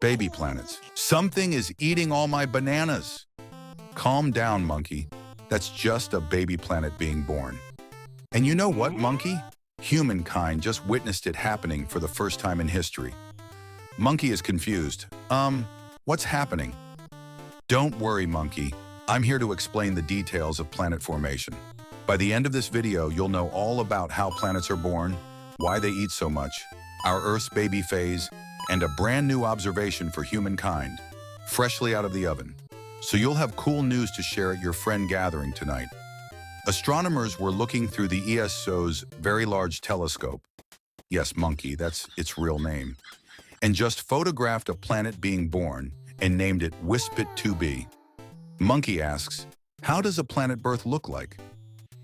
Baby planets. Something is eating all my bananas. Calm down, monkey. That's just a baby planet being born. And you know what, monkey? Humankind just witnessed it happening for the first time in history. Monkey is confused. What's happening? Don't worry, monkey. I'm here to explain the details of planet formation. By the end of this video, you'll know all about how planets are born, why they eat so much, our Earth's baby phase, and a brand new observation for humankind, freshly out of the oven. So you'll have cool news to share at your friend gathering tonight. Astronomers were looking through the ESO's Very Large Telescope. Yes, monkey, that's its real name. And just photographed a planet being born and named it WISPIT 2b. Monkey asks, how does a planet birth look like?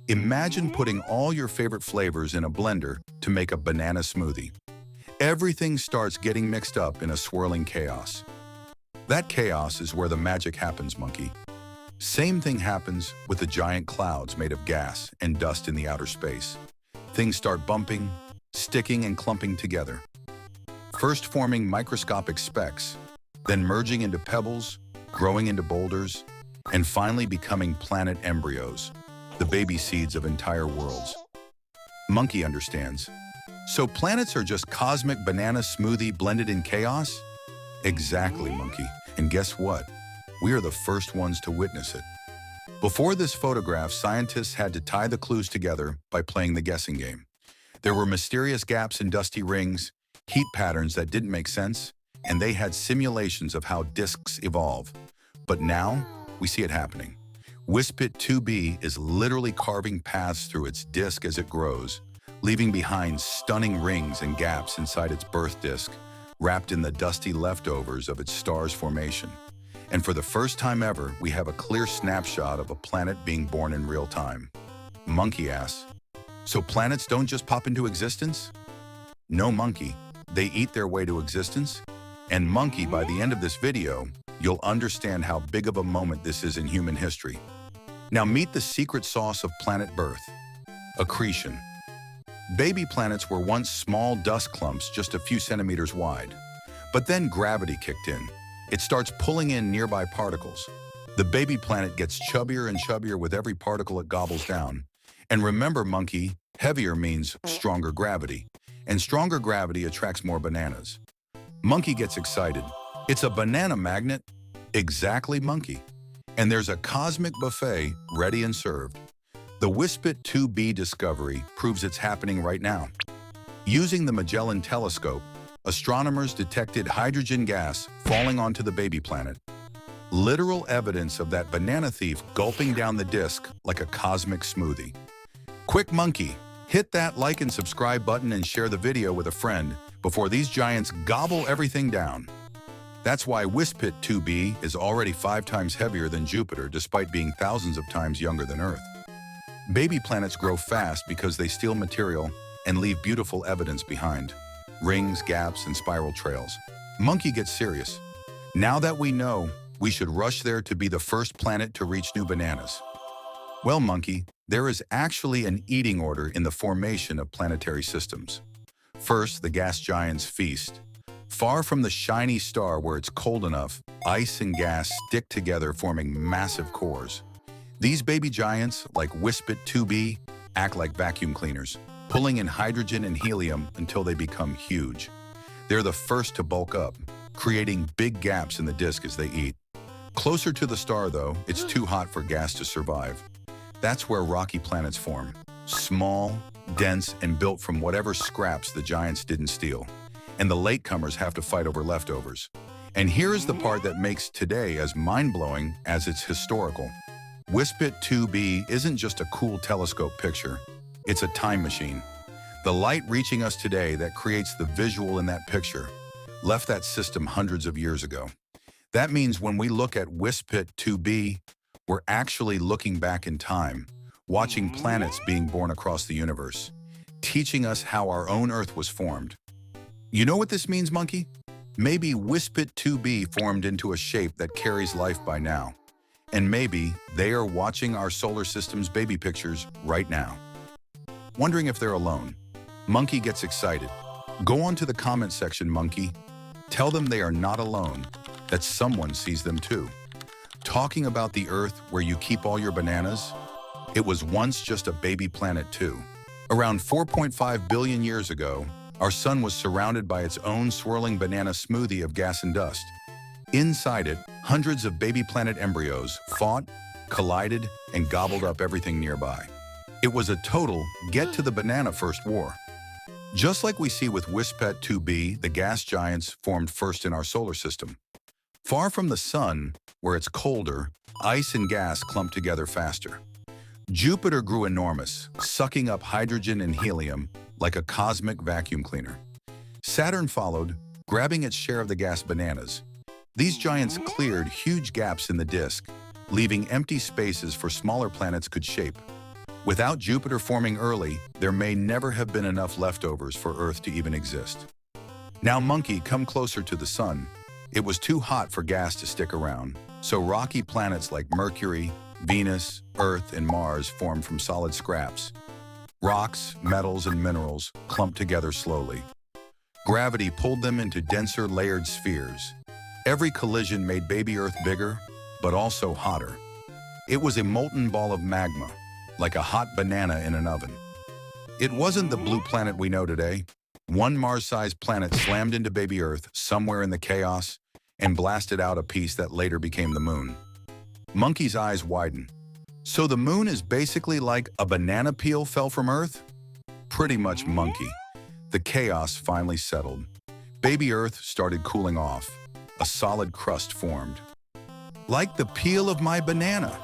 Imagine putting all your favorite flavors in a blender to make a banana smoothie. Everything starts getting mixed up in a swirling chaos. That chaos is where the magic happens, monkey. Same thing happens with the giant clouds made of gas and dust in the outer space. Things start bumping, sticking, and clumping together. First forming microscopic specks, then merging into pebbles, growing into boulders, and finally becoming planet embryos, the baby seeds of entire worlds. Monkey understands. So planets are just cosmic banana smoothie blended in chaos? Exactly, monkey. And guess what? We are the first ones to witness it. Before this photograph, scientists had to tie the clues together by playing the guessing game. There were mysterious gaps in dusty rings, heat patterns that didn't make sense, and they had simulations of how disks evolve. But now, we see it happening. WISPIT 2b is literally carving paths through its disk as it grows, leaving behind stunning rings and gaps inside its birth disk, wrapped in the dusty leftovers of its star's formation. And for the first time ever, we have a clear snapshot of a planet being born in real time. Monkey asks, so planets don't just pop into existence? No, monkey. They eat their way to existence. And monkey, by the end of this video, you'll understand how big of a moment this is in human history. Now meet the secret sauce of planet birth. Accretion. Baby planets were once small dust clumps just a few centimeters wide. But then gravity kicked in. It starts pulling in nearby particles. The baby planet gets chubbier and chubbier with every particle it gobbles down. And remember, monkey, heavier means stronger gravity. And stronger gravity attracts more bananas. Monkey gets excited. It's a banana magnet? Exactly, monkey. And there's a cosmic buffet ready and served. The WISPIT 2b discovery proves it's happening right now. Using the Magellan telescope, astronomers detected hydrogen gas falling onto the baby planet. Literal evidence of that banana thief gulping down the disk like a cosmic smoothie. Quick, monkey, hit that like and subscribe button and share the video with a friend before these giants gobble everything down. That's why WISPIT 2b is already 5 times heavier than Jupiter despite being thousands of times younger than Earth. Baby planets grow fast because they steal material and leave beautiful evidence behind. Rings, gaps, and spiral trails. Monkey gets serious. Now that we know, we should rush there to be the first planet to reach new bananas. Well, monkey, there is actually an eating order in the formation of planetary systems. First, the gas giants feast. Far from the shiny star where it's cold enough, ice and gas stick together forming massive cores. These baby giants, like WISPIT 2b, act like vacuum cleaners, pulling in hydrogen and helium until they become huge. They're the first to bulk up, creating big gaps in the disk as they eat. Closer to the star, though, it's too hot for gas to survive. That's where rocky planets form. Small, dense, and built from whatever scraps the giants didn't steal. And the latecomers have to fight over leftovers. And here is the part that makes today as mind-blowing as it's historical. WISPIT 2b isn't just a cool telescope picture. It's a time machine. The light reaching us today that creates the visual in that picture left that system hundreds of years ago. That means when we look at WISPIT 2b, we're actually looking back in time, watching planets being born across the universe, teaching us how our own Earth was formed. You know what this means, monkey? Maybe WISPIT 2b formed into a shape that carries life by now. And maybe they are watching our solar system's baby pictures right now. Wondering if they're alone. Monkey gets excited. Go on to the comment section, monkey. Tell them they are not alone, that someone sees them too. Talking about the Earth where you keep all your bananas? It was once just a baby planet too. Around 4.5 billion years ago, our sun was surrounded by its own swirling banana smoothie of gas and dust. Inside it, hundreds of baby planet embryos fought, collided, and gobbled up everything nearby. It was a total get-to-the-banana-first war. Just like we see with WISPIT 2b, the gas giants formed first in our solar system. Far from the sun, where it's colder, ice and gas clump together faster. Jupiter grew enormous, sucking up hydrogen and helium like a cosmic vacuum cleaner. Saturn followed, grabbing its share of the gas bananas. These giants cleared huge gaps in the disk, leaving empty spaces for smaller planets could shape. Without Jupiter forming early, there may never have been enough leftovers for Earth to even exist. Now, monkey, come closer to the sun. It was too hot for gas to stick around, so rocky planets like Mercury, Venus, Earth, and Mars formed from solid scraps. Rocks, metals, and minerals clumped together slowly. Gravity pulled them into denser, layered spheres. Every collision made baby Earth bigger, but also hotter. It was a molten ball of magma, like a hot banana in an oven. It wasn't the blue planet we know today. One Mars-sized planet slammed into baby Earth somewhere in the chaos and blasted out a piece that later became the moon. Monkey's eyes widen. So the moon is basically like a banana peel fell from Earth? Pretty much, monkey. The chaos finally settled. Baby Earth started cooling off. A solid crust formed. Like the peel of my banana.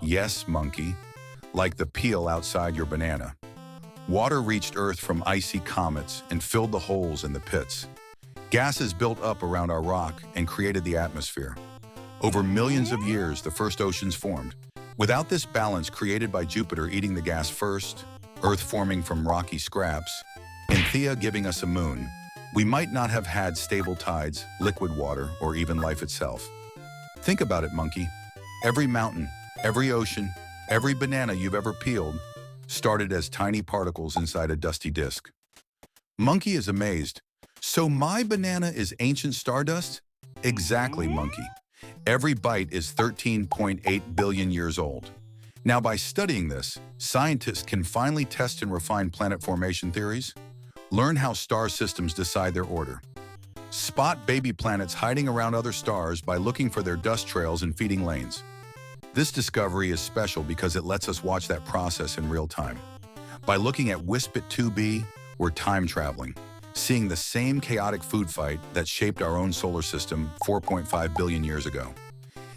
Yes, monkey. Like the peel outside your banana. Water reached Earth from icy comets and filled the holes in the pits. Gases built up around our rock and created the atmosphere. Over millions of years, the first oceans formed. Without this balance created by Jupiter eating the gas first, Earth forming from rocky scraps, and Theia giving us a moon, we might not have had stable tides, liquid water, or even life itself. Think about it, monkey. Every mountain, every ocean, every banana you've ever peeled started as tiny particles inside a dusty disk. Monkey is amazed. So my banana is ancient stardust? Exactly, monkey. Every bite is 13.8 billion years old. Now, by studying this, scientists can finally test and refine planet formation theories, learn how star systems decide their order, spot baby planets hiding around other stars by looking for their dust trails and feeding lanes. This discovery is special because it lets us watch that process in real time. By looking at WISPIT 2b, we're time traveling, seeing the same chaotic food fight that shaped our own solar system 4.5 billion years ago.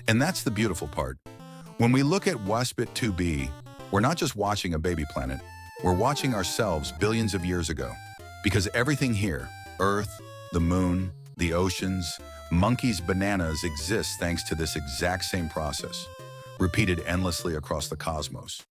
And that's the beautiful part. When we look at WISPIT 2b, we're not just watching a baby planet, we're watching ourselves billions of years ago. Because everything here, Earth, the moon, the oceans, monkeys, bananas, exists thanks to this exact same process, repeated endlessly across the cosmos.